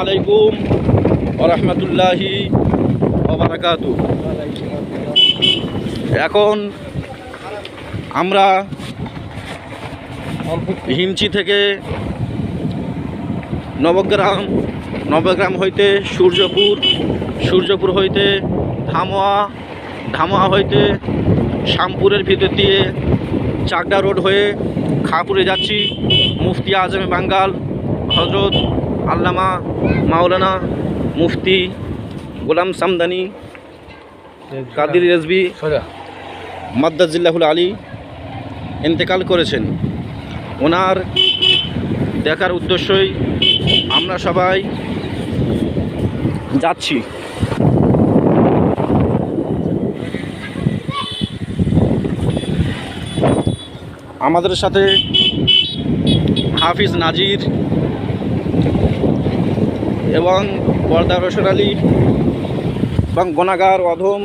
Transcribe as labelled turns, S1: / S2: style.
S1: আলাইকুম ওয়া রাহমাতুল্লাহি ওয়া বারাকাতুহু। এখন আমরা হিমচি থেকে নবগ্রাম হইতে সূর্যপুর হইতে ধামোয়া হইতে শ্যামপুরের ভিতর দিয়ে চাকদা রোড হয়ে খাপুরে যাচ্ছি। মুফতি আজমে বাঙ্গাল হজরত আল্লামা মাওলানা মুফতি গোলাম সামদানি কাদির রেজবি মাদ্দাজিল্লাহুল আলী ইন্তেকাল করেছেন। ওনার দেখার উদ্দেশ্যই আমরা সবাই যাচ্ছি। আমাদের সাথে হাফিজ নাজির এবং বরদা রোশন আলী এবং গণাগার অধম